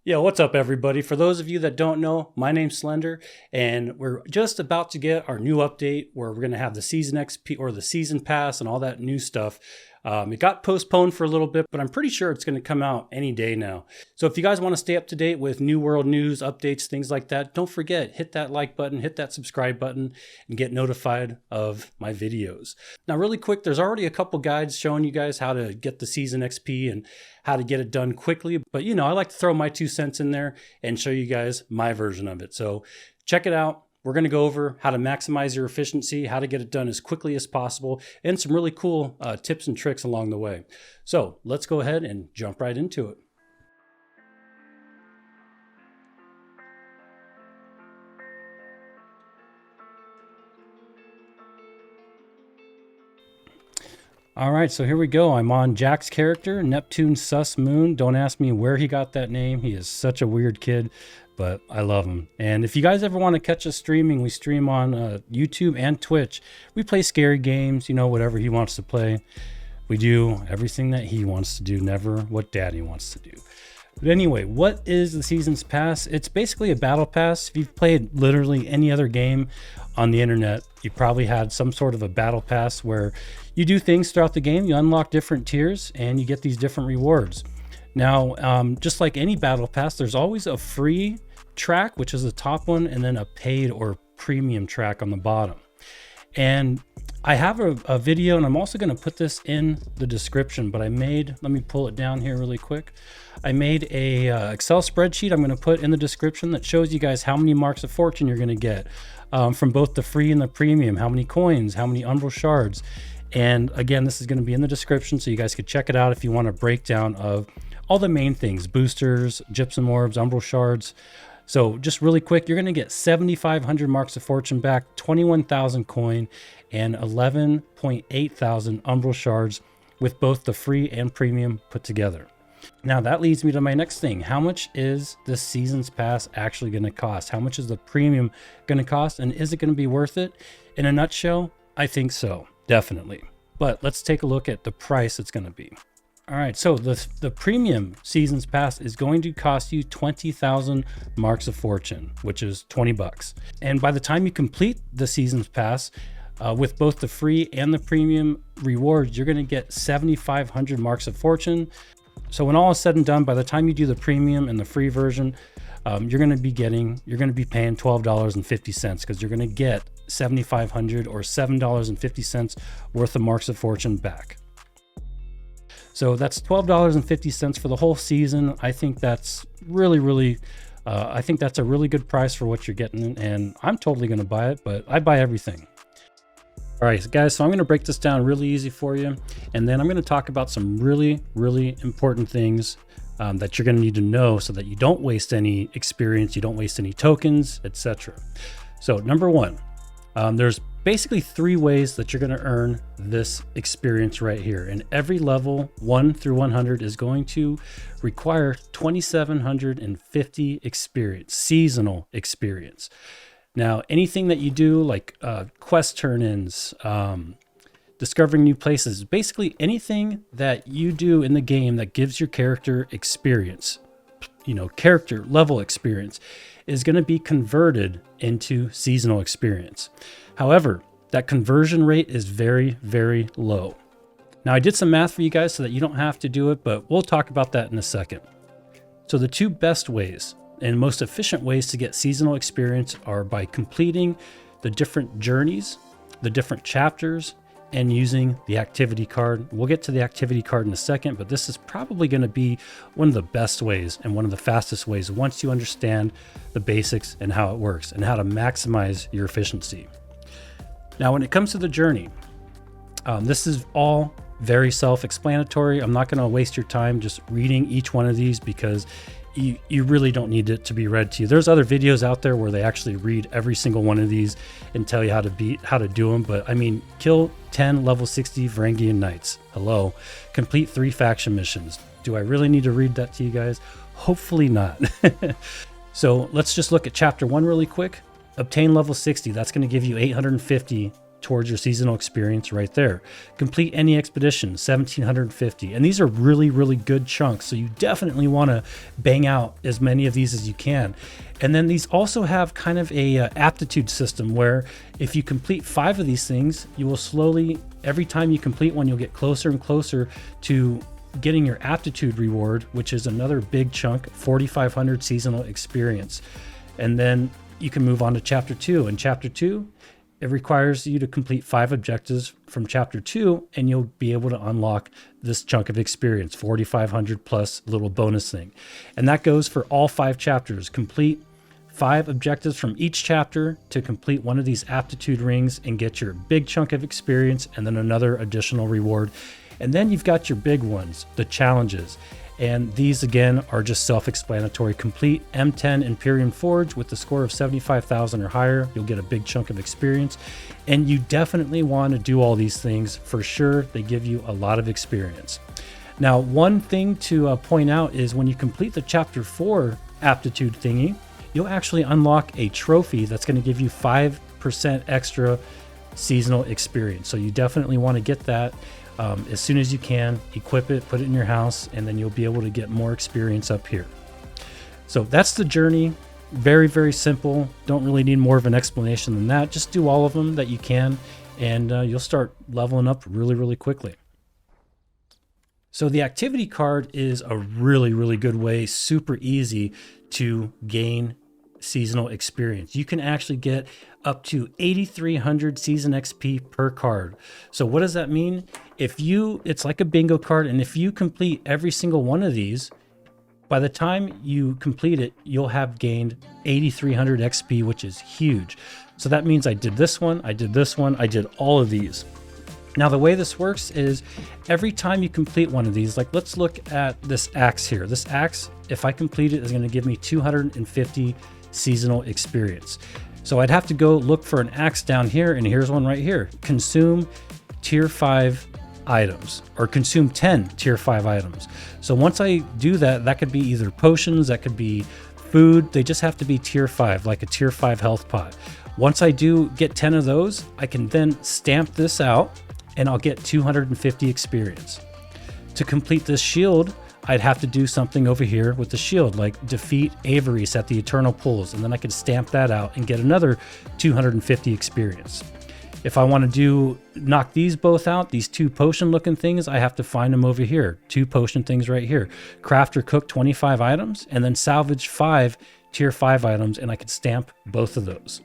Yeah, what's up, everybody? For those of you that don't know, my name's Slender, and we're just about to get our new update where we're going to have the Season XP or the Season Pass and all that new stuff. It got postponed for a little bit, but I'm pretty sure it's going to come out any day now. So if you guys want to stay up to date with New World news, updates, things like that, don't forget, hit that like button, hit that subscribe button, and get notified of my videos. Now, really quick, there's already a couple guides showing you guys how to get the Season XP and how to get it done quickly. But, you know, I like to throw my 2 cents in there and show you guys my version of it. So check it out. We're going to go over how to maximize your efficiency, how to get it done as quickly as possible, and some really cool tips and tricks along the way. So let's go ahead and jump right into it. All right, so here we go. I'm on Jack's character, Neptune Sus Moon. Don't ask me where he got that name. He is such a weird kid, but I love him. And if you guys ever want to catch us streaming, we stream on YouTube and Twitch. We play scary games, you know, whatever he wants to play. We do everything that he wants to do, never what Daddy wants to do. But anyway, what is the Seasons Pass? It's basically a battle pass. If you've played literally any other game on the internet, you probably had some sort of a battle pass where you do things throughout the game, you unlock different tiers, and you get these different rewards. Now, just like any battle pass, there's always a free track, which is the top one, and then a paid or premium track on the bottom. And I have a video, and I'm also going to put this in the description, but let me pull it down here really quick. I made a Excel spreadsheet I'm going to put in the description that shows you guys how many marks of fortune you're going to get from both the free and the premium, how many coins, how many umbral shards. And again, this is going to be in the description, so you guys could check it out if you want a breakdown of all the main things: boosters, gypsum orbs, umbral shards. So just really quick, you're going to get 7,500 marks of fortune back, 21,000 coin, and 11.8 thousand umbral shards with both the free and premium put together. Now that leads me to my next thing. How much is the Seasons Pass actually going to cost? How much is the premium going to cost? And is it going to be worth it? In a nutshell, I think so, definitely. But let's take a look at the price it's going to be. All right, so the premium Seasons Pass is going to cost you 20,000 marks of fortune, which is 20 bucks. And by the time you complete the Seasons Pass, with both the free and the premium rewards, you're going to get 7,500 marks of fortune. So when all is said and done, by the time you do the premium and the free version, you're going to be paying $12.50 because you're going to get 7,500 or $7.50 worth of marks of fortune back. So that's $12.50 for the whole season. I think that's really, I think that's a really good price for what you're getting, and I'm totally going to buy it, but I buy everything. All right, guys, so I'm going to break this down really easy for you, and then I'm going to talk about some really important things that you're going to need to know so that you don't waste any experience, you don't waste any tokens, etc. So number one, there's basically 3 ways that you're going to earn this experience right here. And every level 1 through 100 is going to require 2,750 experience, seasonal experience. Now, anything that you do, like quest turn-ins, discovering new places, basically anything that you do in the game that gives your character experience, you know, character level experience, is going to be converted into seasonal experience. However, that conversion rate is very low. Now, I did some math for you guys so that you don't have to do it, but we'll talk about that in a second. So the 2 best ways and most efficient ways to get seasonal experience are by completing the different journeys, the different chapters, and using the activity card. We'll get to the activity card in a second, but this is probably going to be one of the best ways and one of the fastest ways once you understand the basics and how it works and how to maximize your efficiency. Now, when it comes to the journey, this is all very self-explanatory. I'm not going to waste your time just reading each one of these because you really don't need it to be read to you. There's other videos out there where they actually read every single one of these and tell you how to do them. But I mean, kill 10 level 60 Varangian Knights. Hello. Complete 3 faction missions. Do I really need to read that to you guys? Hopefully not. So let's just look at chapter 1 really quick. Obtain level 60. That's going to give you 850 towards your seasonal experience right there. Complete any expedition, 1750. And these are really, really good chunks. So you definitely want to bang out as many of these as you can. And then these also have kind of a aptitude system where if you complete 5 of these things, you will slowly, every time you complete one, you'll get closer and closer to getting your aptitude reward, which is another big chunk, 4,500 seasonal experience. And then you can move on to chapter 2. In chapter 2, it requires you to complete 5 objectives from chapter 2, and you'll be able to unlock this chunk of experience, 4,500 plus little bonus thing. And that goes for all 5 chapters. Complete 5 objectives from each chapter to complete one of these aptitude rings and get your big chunk of experience and then another additional reward. And then you've got your big ones, the challenges. And these again are just self-explanatory. Complete M10 Empyrean Forge with the score of 75,000 or higher. You'll get a big chunk of experience. And you definitely want to do all these things for sure. They give you a lot of experience. Now, one thing to point out is when you complete the chapter 4 aptitude thingy, you'll actually unlock a trophy that's going to give you 5% extra seasonal experience. So you definitely want to get that. As soon as you can, equip it, put it in your house, and then you'll be able to get more experience up here. So that's the journey. Very, very simple. Don't really need more of an explanation than that. Just do all of them that you can, and you'll start leveling up really, really quickly. So the activity card is a really, really good way, super easy to gain seasonal experience. You can actually get up to 8,300 season XP per card. So what does that mean? It's like a bingo card, and if you complete every single one of these, by the time you complete it, you'll have gained 8,300 XP, which is huge. So that means I did this one, I did this one, I did all of these. Now the way this works is every time you complete one of these, like let's look at this axe here. This axe, if I complete it, is going to give me 250 seasonal experience. So I'd have to go look for an axe down here, and here's one right here. Consume tier 5 items, or consume 10 tier 5 items. So once I do that, that could be either potions, that could be food. They just have to be tier 5, like a tier 5 health pot. Once I do get 10 of those, I can then stamp this out and I'll get 250 experience. To complete this shield, I'd have to do something over here with the shield, like defeat Avery's at the Eternal Pools, and then I could stamp that out and get another 250 experience. If I want to knock these both out, these 2 potion looking things, I have to find them over here. 2 potion things right here. Craft or cook 25 items, and then salvage 5 tier 5 items, and I could stamp both of those.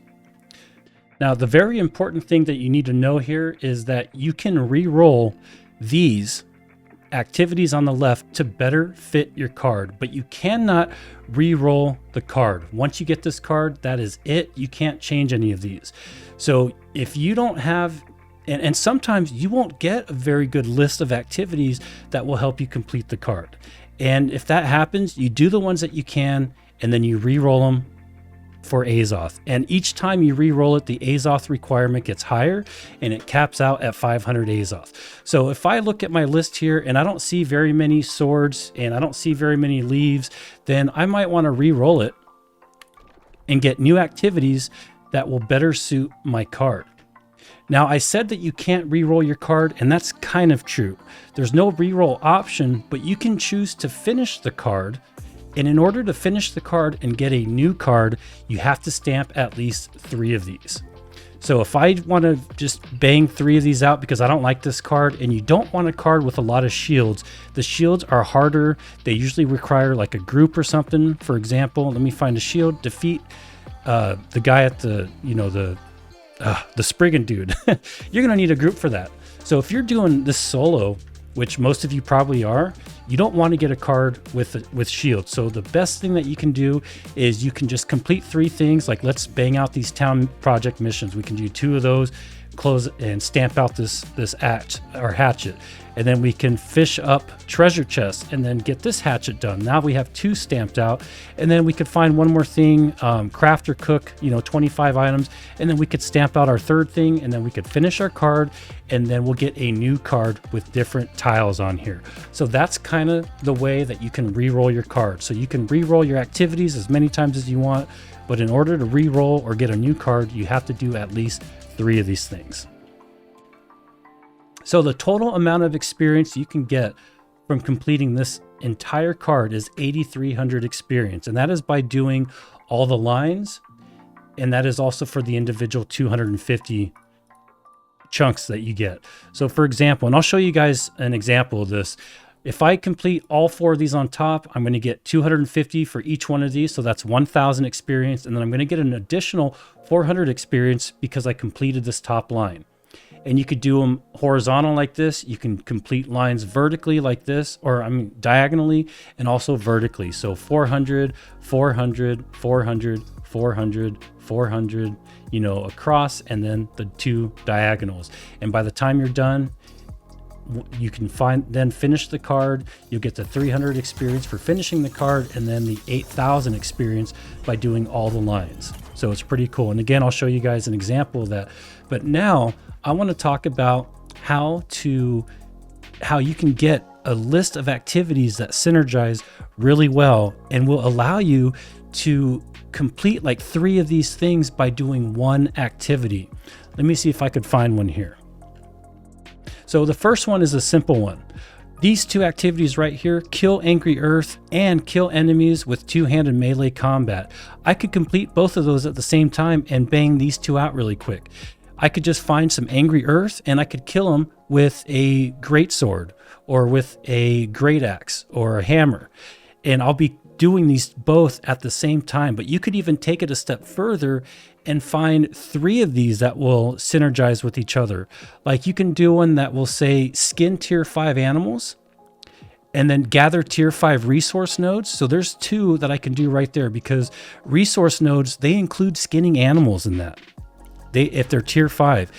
Now, the very important thing that you need to know here is that you can re-roll these activities on the left to better fit your card, but you cannot re-roll the card. Once you get this card, that is it. You can't change any of these. So if you don't have, and sometimes you won't get a very good list of activities that will help you complete the card. And if that happens, you do the ones that you can, and then you re-roll them for Azoth. And each time you re-roll it, the Azoth requirement gets higher, and it caps out at 500 Azoth. So if I look at my list here and I don't see very many swords and I don't see very many leaves, then I might want to re-roll it and get new activities that will better suit my card. Now, I said that you can't re-roll your card, and that's kind of true. There's no re-roll option, but you can choose to finish the card. And in order to finish the card and get a new card, you have to stamp at least 3 of these. So if I want to just bang 3 of these out because I don't like this card, and you don't want a card with a lot of shields, the shields are harder. They usually require like a group or something. For example, let me find a shield. Defeat the guy at the Spriggan dude. You're going to need a group for that. So if you're doing this solo, which most of you probably are, you don't want to get a card with shield. So the best thing that you can do is you can just complete 3 things. Like let's bang out these town project missions. We can do 2 of those, close and stamp out this axe or hatchet, and then we can fish up treasure chests and then get this hatchet done. Now we have 2 stamped out, and then we could find one more thing, craft or cook, 25 items, and then we could stamp out our 3rd thing, and then we could finish our card, and then we'll get a new card with different tiles on here. So that's kind of the way that you can re-roll your card. So you can re-roll your activities as many times as you want, but in order to re-roll or get a new card, you have to do at least 3 of these things. So the total amount of experience you can get from completing this entire card is 8,300 experience. And that is by doing all the lines. And that is also for the individual 250 chunks that you get. So for example, and I'll show you guys an example of this. If I complete all 4 of these on top, I'm going to get 250 for each one of these. So that's 1,000 experience. And then I'm going to get an additional 400 experience because I completed this top line. And you could do them horizontal like this. You can complete lines vertically like this, or I mean diagonally, and also vertically. So 400, 400, 400, 400, 400, you know, across, and then the 2 diagonals. And by the time you're done, you can then finish the card. You'll get the 300 experience for finishing the card, and then the 8,000 experience by doing all the lines. So it's pretty cool. And again, I'll show you guys an example of that. But now I want to talk about how you can get a list of activities that synergize really well and will allow you to complete like 3 of these things by doing one activity. Let me see if I could find one here. So the first one is a simple one. These 2 activities right here, kill angry earth and kill enemies with 2-handed melee combat. I could complete both of those at the same time and bang these 2 out really quick. I could just find some angry earth and I could kill them with a greatsword or with a great axe or a hammer. And I'll be doing these both at the same time, but you could even take it a step further and find 3 of these that will synergize with each other. Like you can do one that will say skin tier 5 animals and then gather tier 5 resource nodes. So there's 2 that I can do right there, because resource nodes, they include skinning animals in that. If they're tier 5,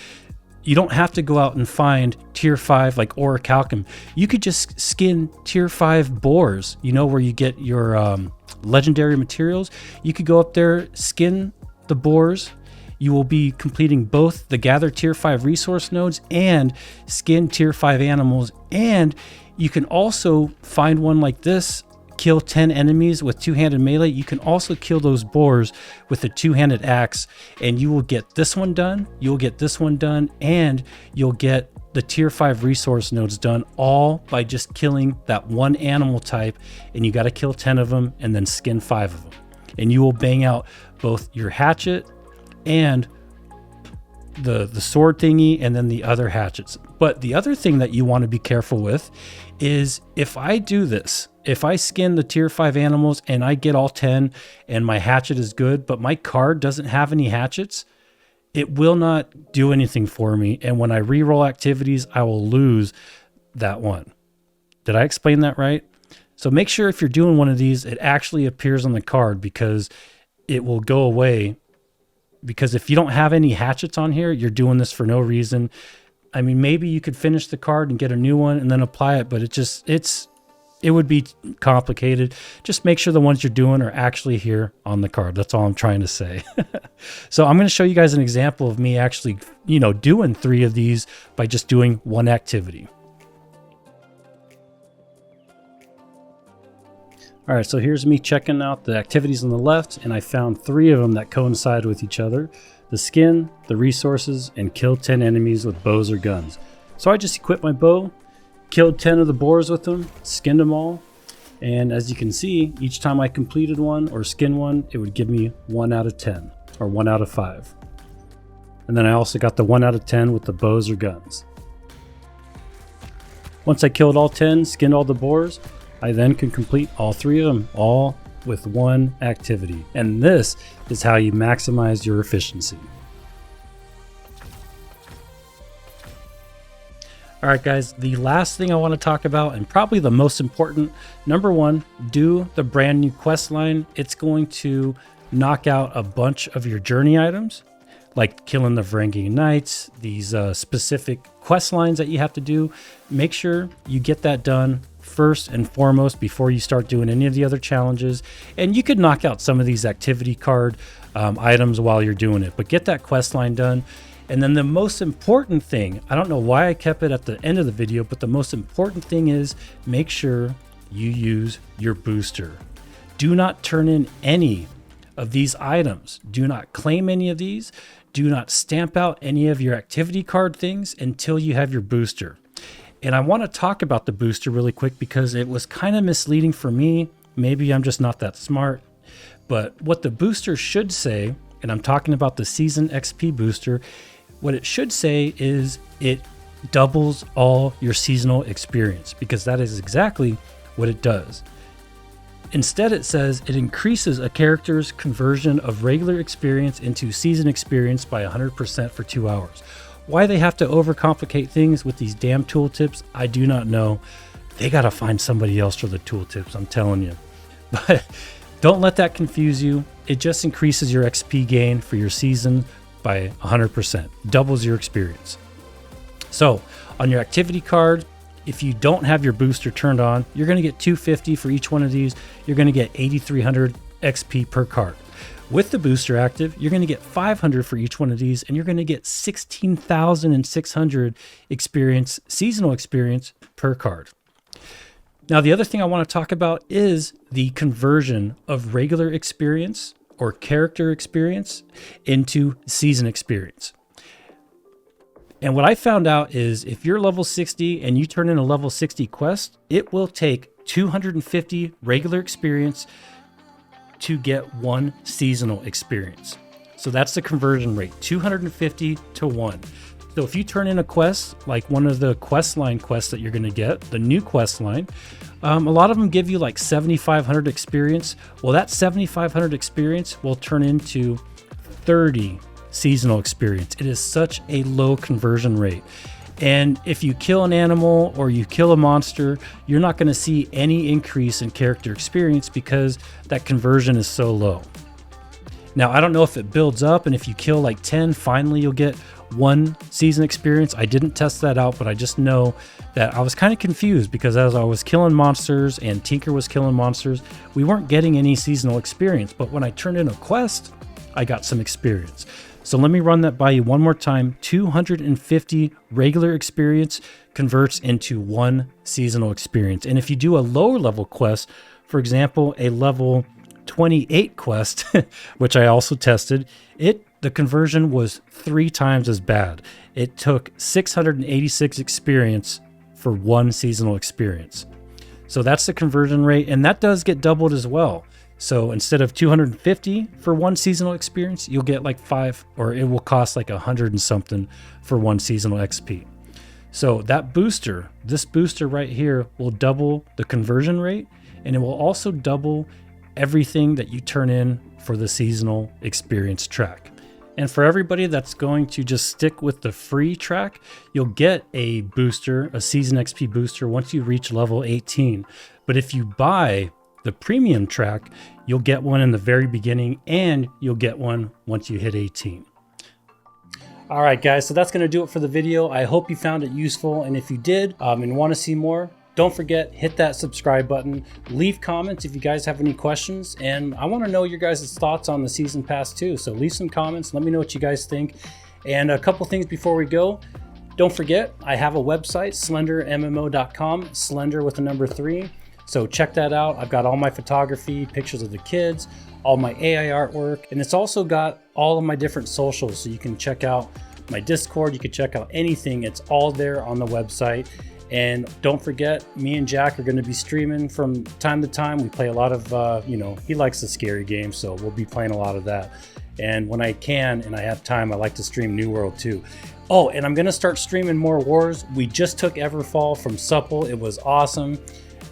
you don't have to go out and find tier 5 like orichalcum. You could just skin tier 5 boars, you know, where you get your legendary materials. You could go up there, skin the boars. You will be completing both the gather tier 5 resource nodes and skin tier 5 animals. And you can also find one like this, kill 10 enemies with 2-handed melee. You can also kill those boars with a 2-handed axe, and you will get this one done, you'll get this one done, and you'll get the tier 5 resource nodes done, all by just killing that one animal type. And you got to kill 10 of them and then skin 5 of them. And you will bang out both your hatchet and the sword thingy, and then the other hatchets. But the other thing that you want to be careful with is if I do this, if I skin the tier 5 animals and I get all 10 and my hatchet is good, but my card doesn't have any hatchets, it will not do anything for me. And when I reroll activities, I will lose that one. Did I explain that right? So make sure if you're doing one of these, it actually appears on the card, because it will go away. Because if you don't have any hatchets on here, you're doing this for no reason. I mean, maybe you could finish the card and get a new one and then apply it, but it would be complicated. Just make sure the ones you're doing are actually here on the card. That's all I'm trying to say. So I'm going to show you guys an example of me actually, you know, doing 3 of these by just doing one activity. All right, so here's me checking out the activities on the left, and I found 3 of them that coincide with each other: the skin, the resources, and kill 10 enemies with bows or guns. So I just equipped my bow, killed 10 of the boars with them, skinned them all, and as you can see, each time I completed one or skinned one, it would give me 1 out of 10 or 1 out of 5. And then I also got the 1 out of 10 with the bows or guns. Once I killed all 10, skinned all the boars, I then can complete all 3 of them, all with one activity. And this is how you maximize your efficiency. All right, guys, the last thing I want to talk about, and probably the most important, number 1, do the brand new quest line. It's going to knock out a bunch of your journey items, like killing the Varangian Knights, these specific quest lines that you have to do. Make sure you get that done first and foremost before you start doing any of the other challenges. And you could knock out some of these activity card items while you're doing it, but get that quest line done. And then the most important thing, I don't know why I kept it at the end of the video, but the most important thing is make sure you use your booster. Do not turn in any of these items. Do not claim any of these. Do not stamp out any of your activity card things until you have your booster. And I want to talk about the booster really quick because it was kind of misleading for me. Maybe I'm just not that smart. But what the booster should say, and I'm talking about the Season XP booster, what it should say is it doubles all your seasonal experience, because that is exactly what it does. Instead, it says it increases a character's conversion of regular experience into season experience by 100% for 2 hours. Why they have to overcomplicate things with these damn tooltips, I do not know. They got to find somebody else for the tooltips, I'm telling you. But don't let that confuse you. It just increases your XP gain for your season by 100%, doubles your experience. So on your activity card, if you don't have your booster turned on, you're going to get 250 for each one of these. You're going to get 8,300 XP per card. With the booster active, you're going to get 500 for each one of these, and you're going to get 16,600 experience, seasonal experience per card. Now, the other thing I want to talk about is the conversion of regular experience or character experience into season experience. And what I found out is if you're level 60 and you turn in a level 60 quest, it will take 250 regular experience to get 1 seasonal experience. So that's the conversion rate, 250 to 1. So if you turn in a quest, like one of the quest line quests that you're going to get, the new quest line, a lot of them give you like 7,500 experience. Well, that 7,500 experience will turn into 30 seasonal experience. It is such a low conversion rate. And if you kill an animal or you kill a monster, you're not going to see any increase in character experience because that conversion is so low. Now, I don't know if it builds up, and if you kill like 10, finally you'll get 1 season experience. I didn't test that out, but I just know that I was kind of confused because as I was killing monsters and Tinker was killing monsters, we weren't getting any seasonal experience. But when I turned in a quest, I got some experience. So let me run that by you one more time. 250 regular experience converts into 1 seasonal experience. And if you do a lower level quest, for example, a level 28 quest, which I also tested, the conversion was 3 times as bad. It took 686 experience for 1 seasonal experience. So that's the conversion rate, and that does get doubled as well. So instead of 250 for 1 seasonal experience, you'll get like 5, or it will cost like 100 and something for 1 seasonal XP. So that booster, this booster right here, will double the conversion rate, and it will also double everything that you turn in for the seasonal experience track. And for everybody that's going to just stick with the free track, you'll get a booster, a season XP booster, once you reach level 18. But if you buy the premium track, you'll get one in the very beginning, and you'll get one once you hit 18. All right, guys, so that's going to do it for the video. I hope you found it useful, and if you did and want to see more, don't forget, hit that subscribe button. Leave comments if you guys have any questions, and I want to know your guys' thoughts on the season pass too. So leave some comments, let me know what you guys think. And a couple things before we go. Don't forget, I have a website, slendermmo.com, slender with the number 3. So check that out. I've got all my photography, pictures of the kids, all my AI artwork, and it's also got all of my different socials. So you can check out my Discord, you can check out anything. It's all there on the website. And don't forget, me and Jack are going to be streaming from time to time. We play a lot of, he likes the scary games, so we'll be playing a lot of that. And when I can and I have time, I like to stream New World too. Oh, and I'm going to start streaming more wars. We just took Everfall from Supple. It was awesome.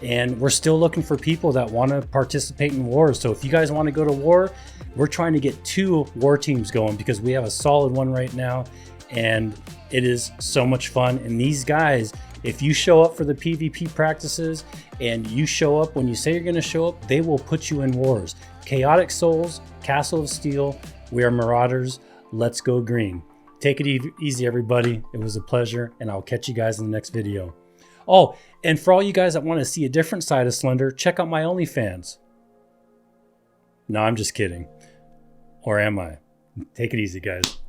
And we're still looking for people that want to participate in wars. So if you guys want to go to war, we're trying to get 2 war teams going because we have a solid one right now. And it is so much fun. And these guys, if you show up for the PvP practices and you show up when you say you're going to show up, they will put you in wars. Chaotic Souls, Castle of Steel, we are Marauders. Let's go green. Take it easy, everybody. It was a pleasure, and I'll catch you guys in the next video. Oh, and for all you guys that want to see a different side of Slender, check out my OnlyFans. No, I'm just kidding. Or am I? Take it easy, guys.